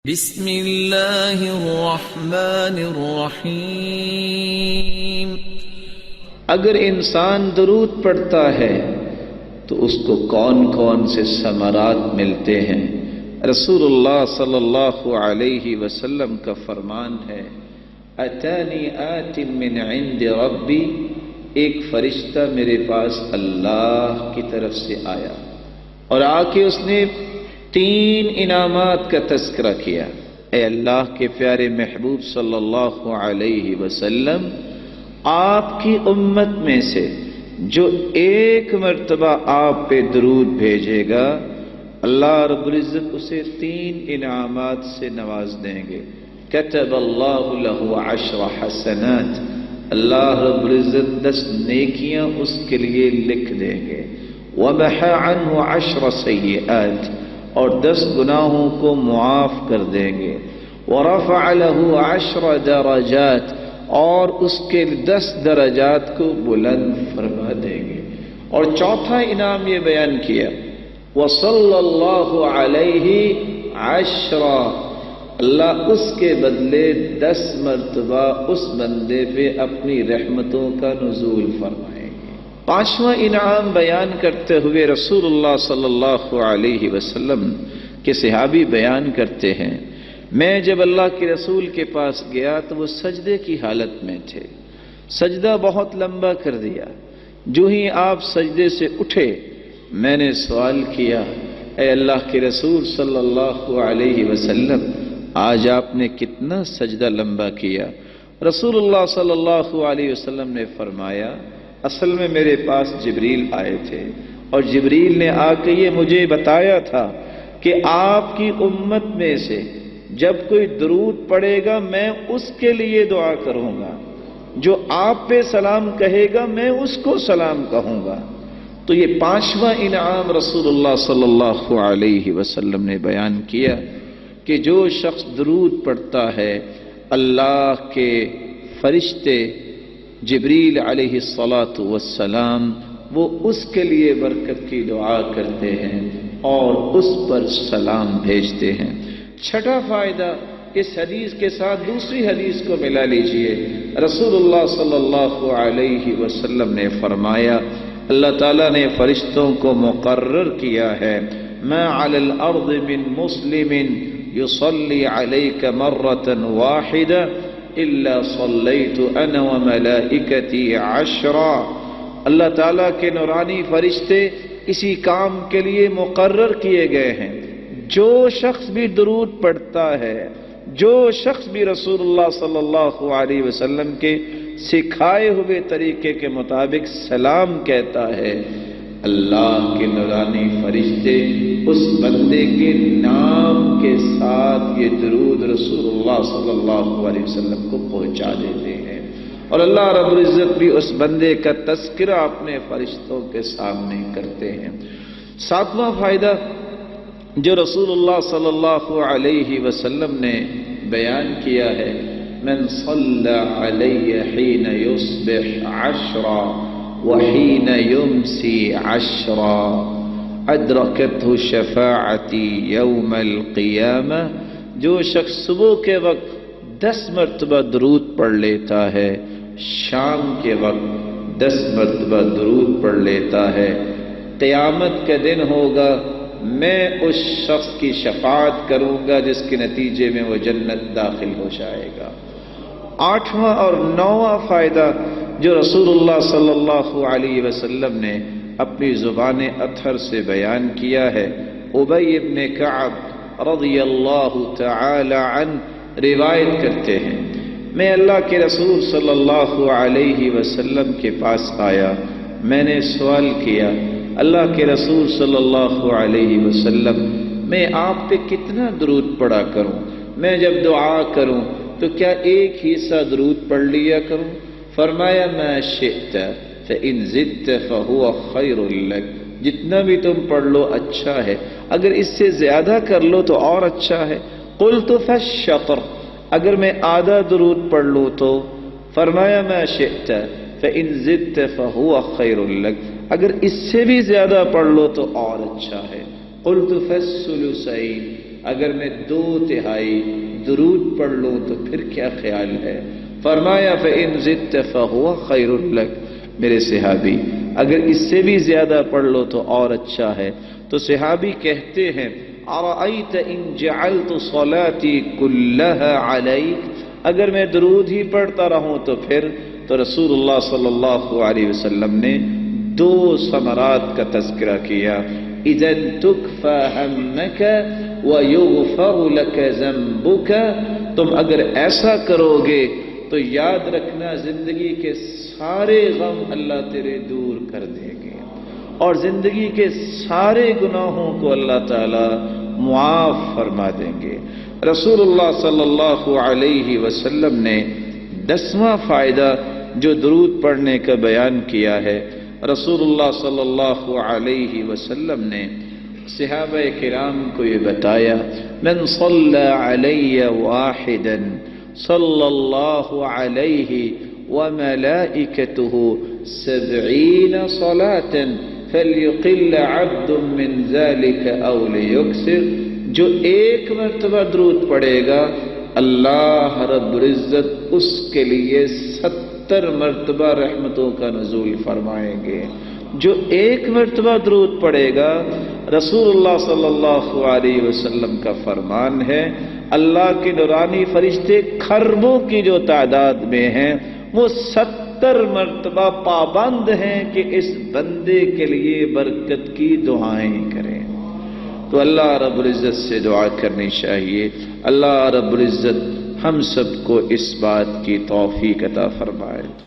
بسم اللہ الرحمن الرحیم۔ اگر انسان درود پڑھتا ہے تو اس کو کون کون سے ثمرات ملتے ہیں؟ رسول اللہ صلی اللہ علیہ وسلم کا فرمان ہے، اتانی آت من عند ربی، ایک فرشتہ میرے پاس اللہ کی طرف سے آیا اور آ کے اس نے 3 انعامات کا تذکرہ کیا۔ اے اللہ کے پیارے محبوب صلی اللہ علیہ وسلم، آپ کی امت میں سے جو ایک مرتبہ آپ پہ درود بھیجے گا، اللہ رب العزت اسے 3 انعامات سے نواز دیں گے۔ کتب اللہ لہ 10 حسنات، اللہ رب العزت 10 نیکیاں اس کے لیے لکھ دیں گے۔ ومحى عنہ 10 سیئات، اور 10 گناہوں کو معاف کر دیں گے۔ ورفع له 10 درجات، اور اس کے 10 درجات کو بلند فرما دیں گے۔ اور چوتھا انعام یہ بیان کیا، وصلی اللہ علیہ 10، اللہ اس کے بدلے 10 مرتبہ اس بندے پہ اپنی رحمتوں کا نزول فرمائیں گے۔ 5واں انعام بیان کرتے ہوئے رسول اللہ صلی اللہ علیہ وسلم کے صحابی بیان کرتے ہیں، میں جب اللہ کے رسول کے پاس گیا تو وہ سجدے کی حالت میں تھے، سجدہ بہت لمبا کر دیا۔ جو ہی آپ سجدے سے اٹھے، میں نے سوال کیا، اے اللہ کے رسول صلی اللہ علیہ وسلم، آج آپ نے کتنا سجدہ لمبا کیا؟ رسول اللہ صلی اللہ علیہ وسلم نے فرمایا، اصل میں میرے پاس جبریل آئے تھے اور جبریل نے آ کے یہ مجھے بتایا تھا کہ آپ کی امت میں سے جب کوئی درود پڑھے گا میں اس کے لیے دعا کروں گا، جو آپ پہ سلام کہے گا میں اس کو سلام کہوں گا۔ تو یہ 5واں انعام رسول اللہ صلی اللہ علیہ وسلم نے بیان کیا کہ جو شخص درود پڑھتا ہے، اللہ کے فرشتے جبریل علیہ الصلاۃ والسلام وہ اس کے لیے برکت کی دعا کرتے ہیں اور اس پر سلام بھیجتے ہیں۔ 6واں فائدہ، اس حدیث کے ساتھ دوسری حدیث کو ملا لیجئے۔ رسول اللہ صلی اللہ علیہ وسلم نے فرمایا، اللہ تعالیٰ نے فرشتوں کو مقرر کیا ہے، ما علی الارض من مسلم یصلی علیک مرۃ واحدہ الا صلیت انا وملائکتی 10۔ اللہ تعالیٰ کے نورانی فرشتے اسی کام کے لیے مقرر کیے گئے ہیں، جو شخص بھی درود پڑھتا ہے، جو شخص بھی رسول اللہ صلی اللہ علیہ وسلم کے سکھائے ہوئے طریقے کے مطابق سلام کہتا ہے، اللہ کے نورانی فرشتے اس بندے کے نام کے ساتھ یہ درود رسول اللہ صلی اللہ علیہ وسلم کو پہنچا دیتے ہیں، اور اللہ رب العزت بھی اس بندے کا تذکرہ اپنے فرشتوں کے سامنے کرتے ہیں۔ 7واں فائدہ جو رسول اللہ صلی اللہ علیہ وسلم نے بیان کیا ہے، من صلی علی حین یصبح 10 وحین یمسی 10 ادرکتہ شفاعتی یوم القیامہ، جو شخص صبح کے وقت 10 مرتبہ درود پڑھ لیتا ہے، شام کے وقت 10 مرتبہ درود پڑھ لیتا ہے، قیامت کا دن ہوگا میں اس شخص کی شفاعت کروں گا جس کے نتیجے میں وہ جنت داخل ہو جائے گا۔ 8واں اور 9واں فائدہ جو رسول اللہ صلی اللہ علیہ وسلم نے اپنی زبان اطہر سے بیان کیا ہے، ابی بن کعب رضی اللہ تعالی عنہ روایت کرتے ہیں، میں اللہ کے رسول صلی اللہ علیہ وسلم کے پاس آیا، میں نے سوال کیا، اللہ کے رسول صلی اللہ علیہ وسلم، میں آپ پہ کتنا درود پڑھا کروں؟ میں جب دعا کروں تو کیا ایک ہی سا درود پڑھ لیا کروں؟ فرمایا، ما شئت فإن زدت فهو خیر لک، جتنا بھی تم پڑھ لو اچھا ہے، اگر اس سے زیادہ کر لو تو اور اچھا ہے۔ قلت فالشطر، اگر میں آدھا درود پڑھ لوں تو؟ فرمایا، ما شئت فإن زدت فهو خیر لک، اگر اس سے بھی زیادہ پڑھ لو تو اور اچھا ہے۔ قلت فالثلثین، اگر میں 2/3 درود پڑھ لوں تو پھر کیا خیال ہے؟ فرمایا فَإِن زِدْتَ فَهُوَ خَيْرٌ لَكَ، میرے صحابی اگر اس سے بھی زیادہ پڑھ لو تو اور اچھا ہے۔ تو صحابی کہتے ہیں أَرَأَيْتَ إِن جَعَلْتُ صَلَاتِي كُلَّهَا عَلَيْكَ، اگر میں درود ہی پڑھتا رہوں تو پھر؟ تو رسول اللہ صلی اللہ علیہ وسلم نے 2 ثمرات کا تذکرہ کیا، اذن تکفى ہمک ویغفر لک ذنبک، تم اگر ایسا کرو گے تو یاد رکھنا زندگی کے سارے غم اللہ تیرے دور کر دیں گے اور زندگی کے سارے گناہوں کو اللہ تعالی معاف فرما دیں گے۔ رسول اللہ صلی اللہ علیہ وسلم نے 10واں فائدہ جو درود پڑھنے کا بیان کیا ہے، رسول اللہ صلی اللہ علیہ وسلم نے صحابہ کرام کو یہ بتایا، من صلی علی واحدا صلی اللہ علیہ وملائکتہ 70 صلاة فلیقل عبد من ذلك او لیکثر، جو ایک مرتبہ درود پڑھے گا اللہ رب العزت اس کے لیے 70 مرتبہ رحمتوں کا نزول فرمائیں گے۔ جو ایک مرتبہ درود پڑھے گا، رسول اللہ صلی اللہ علیہ وسلم کا فرمان ہے، اللہ کے نورانی فرشتے کھربوں کی جو تعداد میں ہیں وہ 70 مرتبہ پابند ہیں کہ اس بندے کے لیے برکت کی دعائیں کریں۔ تو اللہ رب العزت سے دعا کرنی چاہیے، اللہ رب العزت ہم سب کو اس بات کی توفیق عطا فرمائے۔